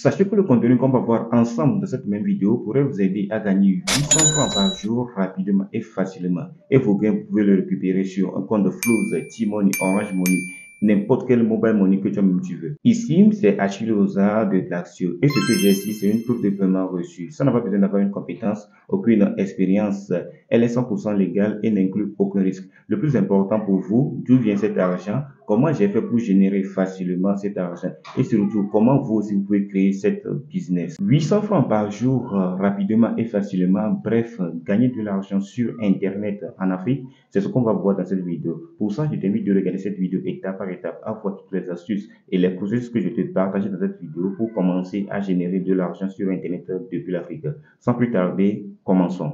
Sachez que le contenu qu'on va voir ensemble dans cette même vidéo pourrait vous aider à gagner 800 francs par jour rapidement et facilement. Et vos gains, vous pouvez le récupérer sur un compte de Flows, T-Money, Orange Money, n'importe quel mobile money que tu veux. Ici, c'est Achille Oza de Daxio. Et ce que j'ai ici, c'est une preuve de paiement reçu. Ça n'a pas besoin d'avoir une compétence, aucune expérience. Elle est 100% légale et n'inclut aucun risque. Le plus important pour vous, d'où vient cet argent? Comment j'ai fait pour générer facilement cet argent? Et surtout, comment vous aussi vous pouvez créer cette business? 800 francs par jour, rapidement et facilement. Bref, gagner de l'argent sur Internet en Afrique, c'est ce qu'on va voir dans cette vidéo. Pour ça, je t'invite de regarder cette vidéo étape par étape, à voir toutes les astuces et les processus que je te partage dans cette vidéo pour commencer à générer de l'argent sur Internet depuis l'Afrique. Sans plus tarder, commençons.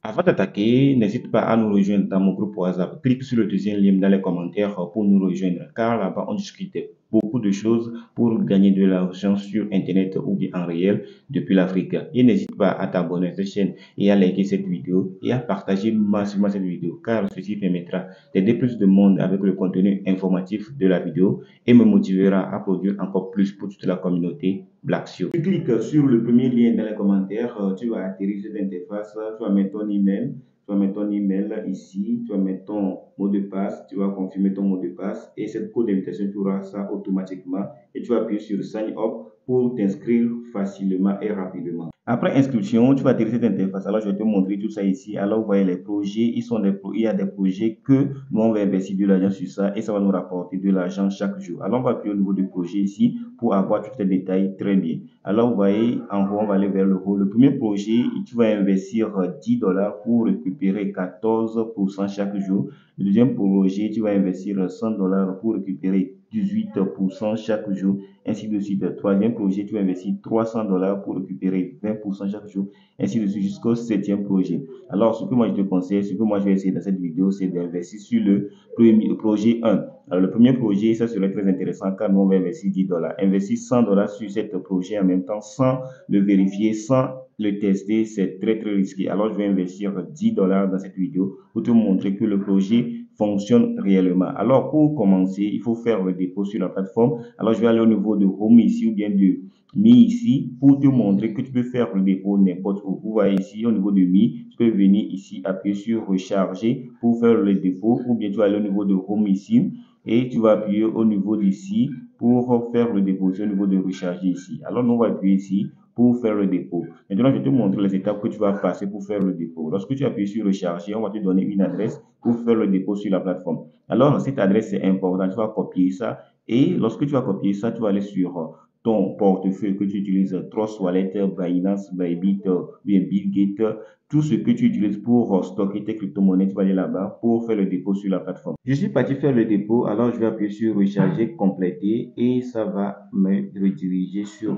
Avant d'attaquer, n'hésite pas à nous rejoindre dans mon groupe WhatsApp. Clique sur le deuxième lien dans les commentaires pour nous rejoindre, car là-bas, on discute beaucoup de choses pour gagner de l'argent sur Internet ou bien en réel depuis l'Afrique. Et n'hésite pas à t'abonner à cette chaîne et à liker cette vidéo et à partager massivement cette vidéo, car ceci permettra d'aider plus de monde avec le contenu informatif de la vidéo et me motivera à produire encore plus pour toute la communauté Blacksio. Tu cliques sur le premier lien dans les commentaires, tu vas atterrir cette interface, tu vas mettre ton email, tu vas mettre ton email ici, tu vas mettre ton mot de passe, tu vas confirmer ton mot de passe et cette code d'invitation, tu auras ça automatiquement et tu vas appuyer sur Sign Up pour t'inscrire facilement et rapidement. Après inscription, tu vas atterrir cette interface. Alors, je vais te montrer tout ça ici. Alors, vous voyez les projets. Il y a des projets que nous, on va investir de l'argent sur ça et ça va nous rapporter de l'argent chaque jour. Alors, on va appuyer au niveau du projet ici pour avoir tous les détails très bien. Alors, vous voyez, en haut, on va aller vers le haut. Le premier projet, tu vas investir 10 dollars pour récupérer 14% chaque jour. Le deuxième projet, tu vas investir 100 dollars pour récupérer 18% chaque jour, ainsi de suite. Le troisième projet, tu vas investir 300 dollars pour récupérer 20% chaque jour, ainsi de suite jusqu'au septième projet. Alors, ce que moi je te conseille, ce que moi je vais essayer dans cette vidéo, c'est d'investir sur le premier projet 1. Alors, le premier projet, ça serait très intéressant car nous, on va investir 10 dollars. Investir 100 dollars sur ce projet en même temps sans le vérifier, sans le tester, c'est très risqué. Alors, je vais investir 10 dollars dans cette vidéo pour te montrer que le projet fonctionne réellement. Alors, pour commencer, il faut faire le dépôt sur la plateforme. Alors, je vais aller au niveau de Home ici ou bien de Mi ici pour te montrer que tu peux faire le dépôt n'importe où. Vous voyez ici au niveau de Mi, tu peux venir ici appuyer sur recharger pour faire le dépôt ou bien tu vas aller au niveau de Home ici et tu vas appuyer au niveau d'ici pour faire le dépôt au niveau de recharger ici. Alors, nous on va appuyer ici pour faire le dépôt. Maintenant, je vais te montrer les étapes que tu vas passer pour faire le dépôt. Lorsque tu appuies sur recharger, on va te donner une adresse pour faire le dépôt sur la plateforme. Alors, cette adresse est importante. Tu vas copier ça et lorsque tu vas copier ça, tu vas aller sur ton portefeuille que tu utilises, Trust Wallet, Binance, Bybit, bien Bitgate, tout ce que tu utilises pour stocker tes crypto-monnaies, tu vas aller là-bas pour faire le dépôt sur la plateforme. Je suis parti faire le dépôt, alors je vais appuyer sur recharger, compléter et ça va me rediriger sur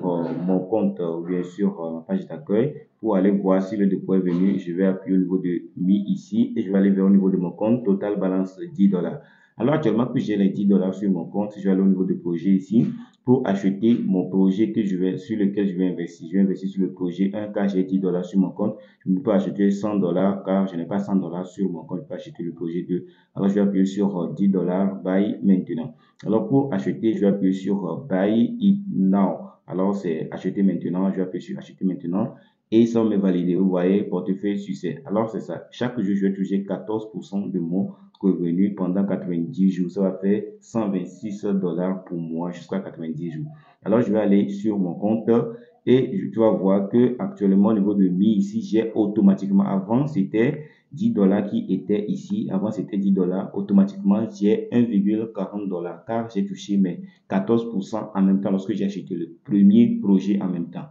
mon compte ou bien sur ma page d'accueil pour aller voir si le dépôt est venu. Je vais appuyer au niveau de Mi ici et je vais aller vers au niveau de mon compte, total balance 10 dollars. Alors actuellement que j'ai les 10 dollars sur mon compte, je vais aller au niveau du projet ici pour acheter mon projet sur lequel je vais investir. Je vais investir sur le projet 1 car j'ai 10 dollars sur mon compte. Je ne peux pas acheter 100 dollars car je n'ai pas 100 dollars sur mon compte. Je peux acheter le projet 2. Alors je vais appuyer sur 10 dollars, buy maintenant. Alors pour acheter, je vais appuyer sur buy it now. Alors c'est acheter maintenant, je vais appuyer sur acheter maintenant. Et ça va me valider. Vous voyez, portefeuille succès. Alors c'est ça. Chaque jour, je vais toucher 14% de mon revenu pendant 90 jours. Ça va faire 126 dollars pour moi jusqu'à 90 jours. Alors, je vais aller sur mon compte et tu vas voir que actuellement, au niveau de Mi, ici, j'ai automatiquement, avant, c'était 10 dollars qui étaient ici. Avant, c'était 10 dollars. Automatiquement, j'ai 1,40 dollars car j'ai touché mes 14% en même temps lorsque j'ai acheté le premier projet en même temps.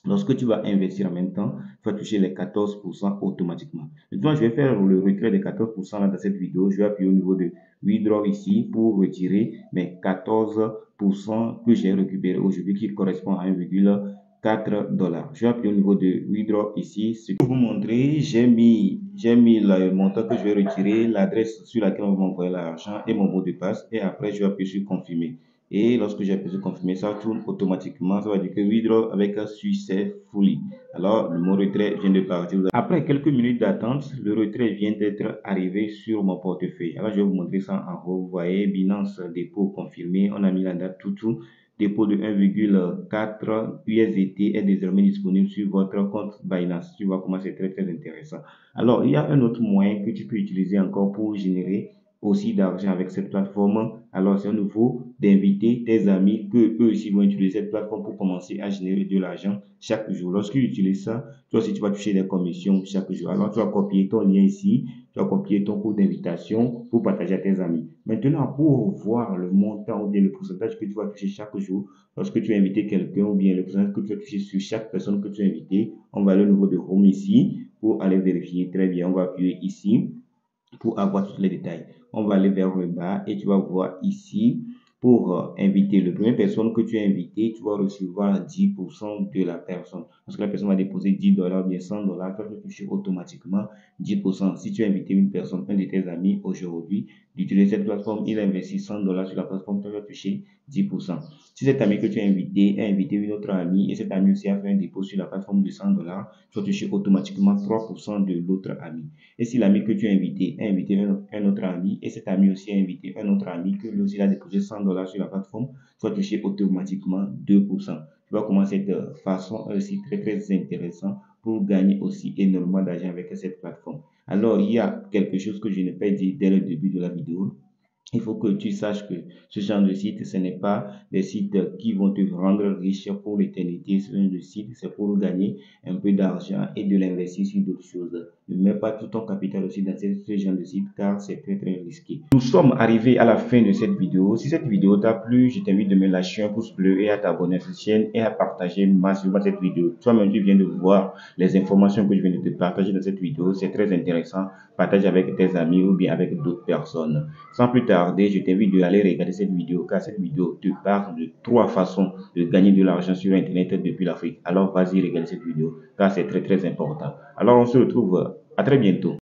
Lorsque tu vas investir en même temps, tu vas toucher les 14% automatiquement. Maintenant, je vais faire le retrait des 14% là dans cette vidéo. Je vais appuyer au niveau de Withdraw ici pour retirer mes 14% que j'ai récupéré aujourd'hui qui correspond à 1,4 dollars. Je vais appuyer au niveau de Withdraw ici. Ce que je vais vous montrer, j'ai mis le montant que je vais retirer, l'adresse sur laquelle on va m'envoyer l'argent et mon mot de passe. Et après, je vais appuyer sur confirmer. Et lorsque j'ai appuyé sur confirmer, ça tourne automatiquement. Ça va dire que withdraw avec un successfully. Alors, le mot retrait vient de partir. Après quelques minutes d'attente, le retrait vient d'être arrivé sur mon portefeuille. Alors, je vais vous montrer ça en haut. Vous voyez, Binance dépôt confirmé. On a mis la date tout. Dépôt de 1,4 USDT est désormais disponible sur votre compte Binance. Tu vois comment c'est très intéressant. Alors, il y a un autre moyen que tu peux utiliser encore pour générer aussi d'argent avec cette plateforme. Alors, c'est à nouveau d'inviter tes amis que eux aussi vont utiliser cette plateforme pour commencer à générer de l'argent chaque jour. Lorsqu'ils utilisent ça, toi aussi, tu vas toucher des commissions chaque jour. Alors, tu vas copier ton lien ici, tu vas copier ton code d'invitation pour partager à tes amis. Maintenant, pour voir le montant ou bien le pourcentage que tu vas toucher chaque jour, lorsque tu as invité quelqu'un ou bien le pourcentage que tu vas toucher sur chaque personne que tu as invité, on va aller au niveau de Home ici pour aller vérifier. Très bien, on va appuyer ici pour avoir tous les détails. On va aller vers le bas et tu vas voir ici pour inviter le première personne que tu as invité, tu vas recevoir 10% de la personne. Parce que la personne va déposer $10 ou bien $100, tu vas toucher automatiquement 10%. Si tu as invité une personne, un de tes amis aujourd'hui, d'utiliser cette plateforme, il investit $100 sur la plateforme, tu vas toucher 10%. Si cet ami que tu as invité a invité une autre amie et cet ami aussi a fait un dépôt sur la plateforme de $100, tu vas toucher automatiquement 3% de l'autre ami. Et si l'ami que tu as invité a invité un autre ami et cet ami aussi a invité un autre ami que lui aussi a déposé $100 sur la plateforme, tu vas toucher automatiquement 2%. Tu vois comment cette façon aussi très intéressante pour gagner aussi énormément d'argent avec cette plateforme. Alors, il y a quelque chose que je n'ai pas dit dès le début de la vidéo. Il faut que tu saches que ce genre de site, ce n'est pas des sites qui vont te rendre riche pour l'éternité. Ce genre de site, c'est pour gagner un peu d'argent et de l'investir sur d'autres choses. Ne mets pas tout ton capital aussi dans ce genre de site car c'est très risqué. Nous sommes arrivés à la fin de cette vidéo. Si cette vidéo t'a plu, je t'invite de me lâcher un pouce bleu et à t'abonner à cette chaîne et à partager massivement cette vidéo. Toi-même, tu viens de voir les informations que je viens de te partager dans cette vidéo. C'est très intéressant. Partage avec tes amis ou bien avec d'autres personnes. Sans plus tarder, je t'invite d'aller regarder cette vidéo car cette vidéo te parle de 3 façons de gagner de l'argent sur Internet depuis l'Afrique. Alors vas-y, regarde cette vidéo car c'est très important. Alors on se retrouve à très bientôt.